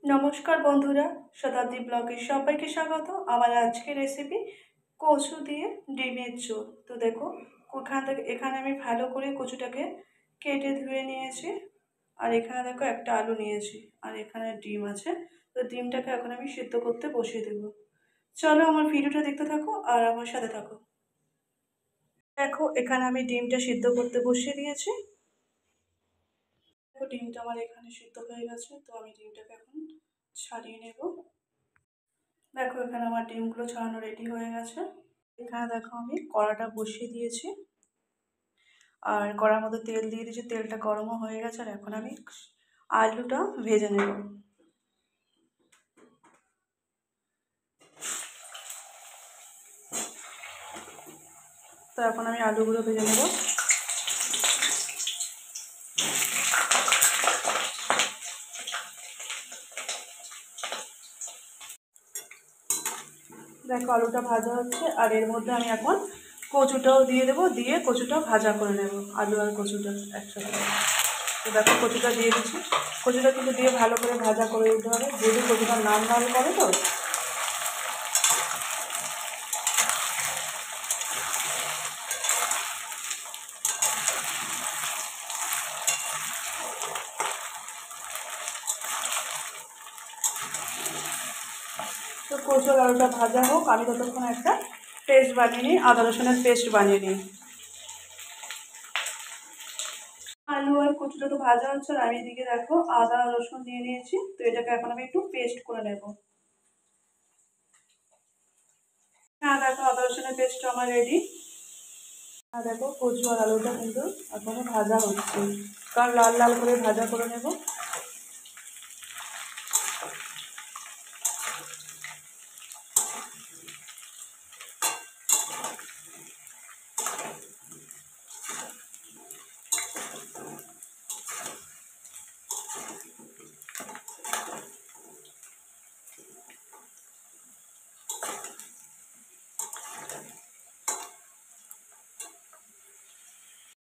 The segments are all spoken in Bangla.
নমস্কার বন্ধুরা, শতাব্দী ব্লগে সবাইকে স্বাগত। আমার আজকের রেসিপি কচু দিয়ে ডিমের ঝোল। তো দেখো, এখানে আমি ভালো করে কচুটাকে কেটে ধুয়ে নিয়েছি। আর এখানে দেখো একটা আলু নিয়েছি, আর এখানে ডিম আছে। তো ডিমটাকে এখন আমি সিদ্ধ করতে বসিয়ে দেবো। চলো আমার ভিডিওটা দেখতে থাকো আর আমার সাথে থাকো। দেখো, এখানে আমি ডিমটা সিদ্ধ করতে বসিয়ে দিয়েছি। দেখো, ডিমটা আমার এখানে সিদ্ধ হয়ে গেছে। তো আমি ডিমটাকে এখন ছাড়িয়ে নেব। দেখো, এখানে আমার ডিমগুলো ছাড়ানো রেডি হয়ে গেছে। এখানে দেখো আমি কড়াটা বসিয়ে দিয়েছি, আর কড়ার মধ্যে তেল দিয়ে দিয়েছি। তেলটা গরমও হয়ে গেছে, আর এখন আমি আলুটা ভেজে নেব। তো এখন আমি আলুগুলো ভেজে নেব। দেখো, আলুটা ভাজা হচ্ছে, আর এর মধ্যে আমি এখন কচুটাও দিয়ে দেবো। দিয়ে কচুটা ভাজা করে নেব, আলু আর কচুটা একসাথে। তো দেখো, কচুটা দিয়ে দিচ্ছি। কচুটা কিন্তু দিয়ে ভালো করে ভাজা করে দিতে হবে, যদি কচুটা লাল লাল করে। তো তো কচু আর আলুটা ভাজা হোক, আমি ততক্ষণ একটা পেস্ট বানিয়ে নিই, আদা রসুনের পেস্ট বানিয়ে নিই। আলু আর কচুটা তো ভাজা হচ্ছে, আর আমি এদিকে দেখো আদা রসুন নিয়ে নিয়েছি। তো এটাকে এখন আমি একটু পেস্ট করে নেব। হ্যাঁ দেখো, আদা রসুনের পেস্টটা আমার রেডি। আর দেখো, কচু আর আলুটা কিন্তু এখনো ভাজা হচ্ছে, কারণ লাল লাল করে ভাজা করে নেব।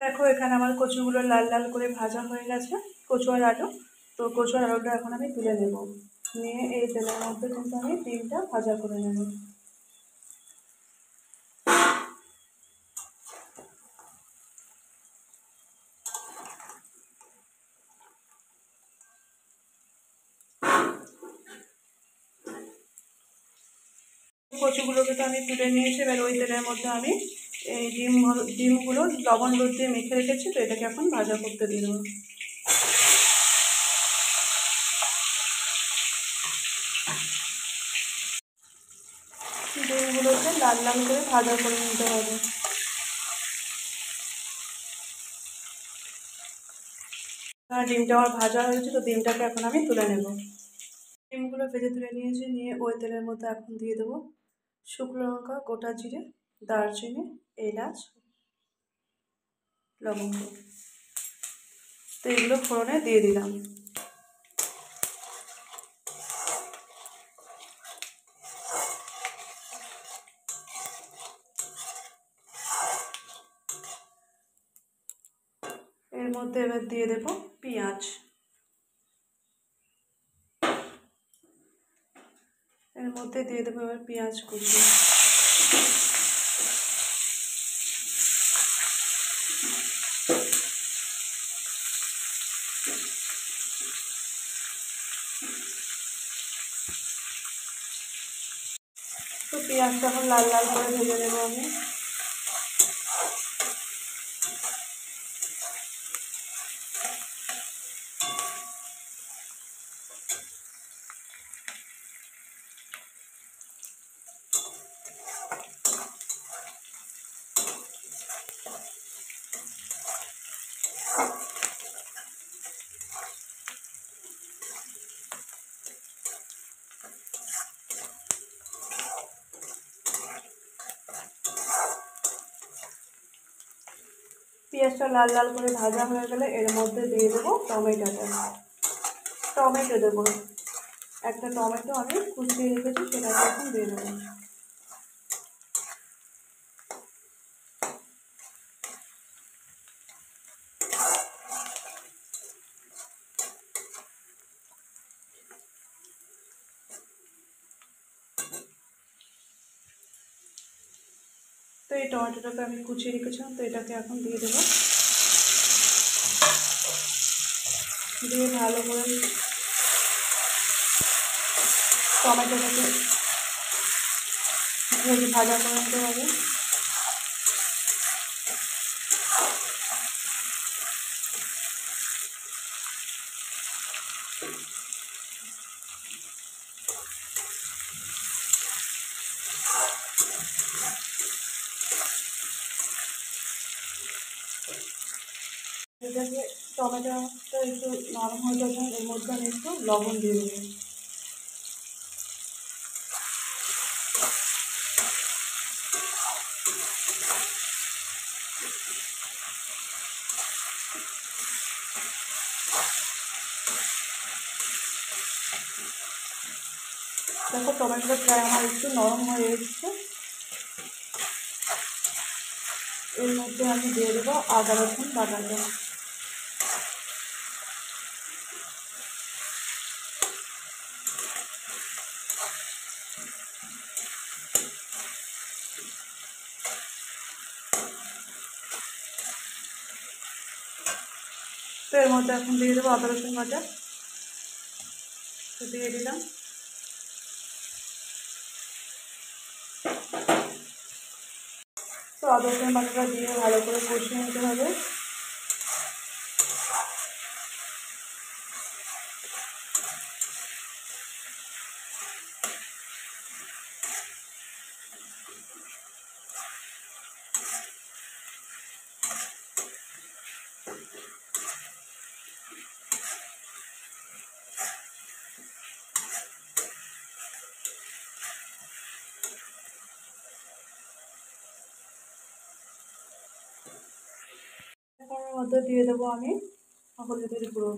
দেখো, এখানে আমার কচুগুলো লাল লাল করে ভাজা হয়ে গেছে, কচু আর আলু। তো কচু আর আলুটা এখন আমি তুলে নেব। নিয়ে এই তেলের মধ্যে কিন্তু আমি ডিমটা ভাজা করে নেব। কচুগুলোকে তো আমি তুলে নিয়েছি। এবার ওই তেলের মধ্যে আমি এই ডিমগুলো লবণ হলুদ দিয়ে মেখে রেখেছি। তো এটাকে এখন ভাজা করতে দিয়ে দেবো। ডিমগুলোকে লাল লাল করে ভাজা করে নিতে হবে। ডিমটা আমার ভাজা হয়েছে, তো ডিমটাকে এখন আমি তুলে নেব। ডিমগুলো ভেজে তুলে নিয়েছি। নিয়ে ওই তেলের মধ্যে এখন দিয়ে দেবো শুকনো লঙ্কা, গোটা জিরে, দারচিনি, এলাচ, লবঙ্গ। তো এগুলো ফোড়নে দিয়ে দিলাম। এর মধ্যে এবার দিয়ে দেবো পেঁয়াজ। এর মধ্যে দিয়ে দেবো এবার পেঁয়াজ কুচি। তো পেঁয়াজটা এখন লাল লাল করে ভেজে নেবো আমি। পেঁয়াজটা লাল লাল করে ভাজা হয়ে গেলে এর মধ্যে দিয়ে দেবো টমেটোটা। টমেটো দেবো, একটা টমেটো আমি কুচিয়ে রেখেছি, সেটাকে এখন দিয়ে দেবো। তো এই টমেটোটাকে আমি কুচিয়ে রেখেছিলাম, তো এটাকে এখন দিয়ে দেবো। দিয়ে ভালো করে টমেটোটাকে ভেজে ভাজা করে নিতে হবে। এটাকে টমেটোটা একটু নরম হয়ে যাবে, এর মধ্যে আমি একটু লবণ দিয়ে দেবো। দেখো টমেটোটা প্রায় আমার একটু নরম হয়ে এসছে। এর মধ্যে আমি দিয়ে দেবো আদা রসুন বাটাটা। তো এর মধ্যে এখন দিয়ে দেবো আদা রসুন বাটা। তো দিয়ে দিলাম। তো আদা রসুন বাটাটা দিয়ে ভালো করে কষিয়ে নিতে হবে। এখন এর মধ্যে দিয়ে দেবো আমি হলুদের গুঁড়ো।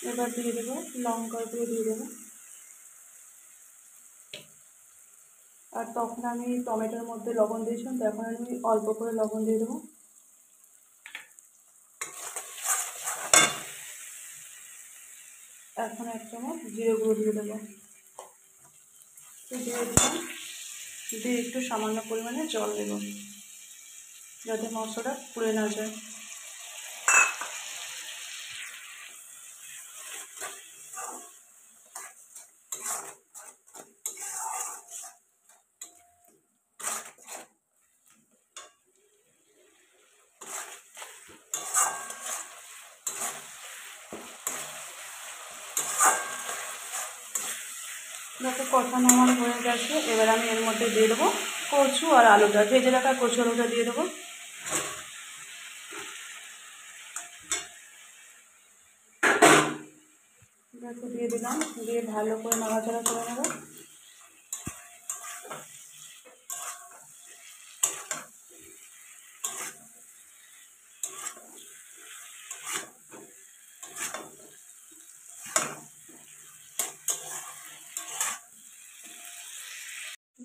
এবার দিয়ে দেবো লঙ্কার গুঁড়ো দিয়ে দেবো। আর তখন আমি টমেটোর মধ্যে লবণ দিয়েছিলাম, তো এখন আমি অল্প করে লবণ দিয়ে দেবো। এখন 1 চামচ জিরে গুঁড়ো দিয়ে দেবো। দিয়ে দিলাম। দিয়ে একটু সামান্য পরিমাণে জল দেবো যাতে মশলাটা পুড়ে না যায়। দেখো কষানো আমার হয়ে গেছে। এবার আমি এর মধ্যে দিয়ে দেবো কচু আর আলুটা, ভেজে রাখা কচু আলুটা দিয়ে দেবো। দেখো দিয়ে দিলাম। দিয়ে ভালো করে নাড়াচাড়া করে নেবো।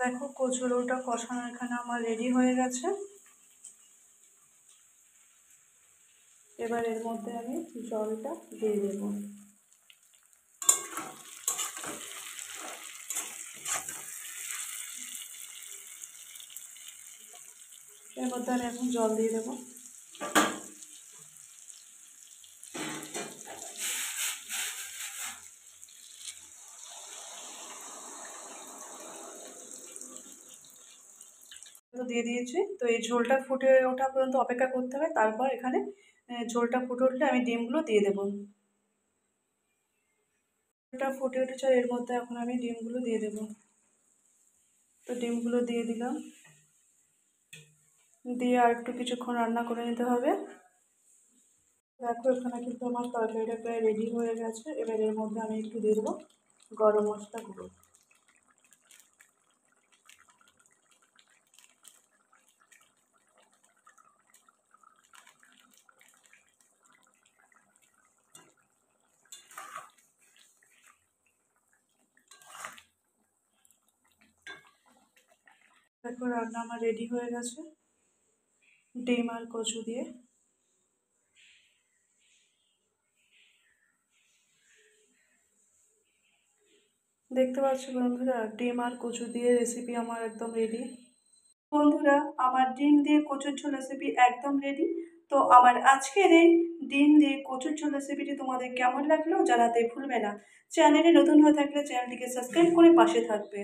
দেখো কচু আলুটা কষানো এখানে আমার রেডি হয়ে গেছে। এবার এর মধ্যে আমি জলটা দিয়ে দেবো। এর মধ্যে আমি এখন জল দিয়ে দেবো। দিয়ে দিয়েছি। তো এই ঝোলটা ফুটে ওঠা পর্যন্ত অপেক্ষা করতে হবে। তারপর এখানে ঝোলটা ফুটে উঠলে আমি ডিমগুলো দিয়ে দেবো। ঝোলটা ফুটে উঠেছে, এর মধ্যে এখন আমি ডিমগুলো দিয়ে দেবো। তো ডিমগুলো দিয়ে দিলাম। দিয়ে আর একটু কিছুক্ষণ রান্না করে নিতে হবে। দেখো এখানে কিন্তু আমার তরকারিটা প্রায় রেডি হয়ে গেছে। এবার এর মধ্যে আমি একটু দিয়ে দেবো গরম মশলা গুঁড়ো। দেখো রান্না আমার রেডি হয়ে গেছে ডিম আর কচু দিয়ে। দেখতে পাচ্ছ বন্ধুরা, ডিম আর কচু দিয়ে রেসিপি আমার একদম রেডি। বন্ধুরা, আমার ডিম দিয়ে কচুর ঝোল রেসিপি একদম রেডি। তো আমার আজকের এই ডিম দিয়ে কচুর ঝোল রেসিপিটি তোমাদের কেমন লাগলো জানাতে ভুলবে না। চ্যানেলে নতুন হয়ে থাকলে চ্যানেলটিকে সাবস্ক্রাইব করে পাশে থাকবে।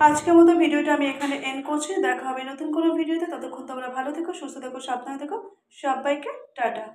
আজকের মতো ভিডিওটা আমি এখানে এন্ড করছি। দেখা হবে নতুন কোনো ভিডিওতে। ততক্ষণ তোমরা ভালো থেকো, সুস্থ থেকো, সাবধানে থেকো। সবাইকে টাটা।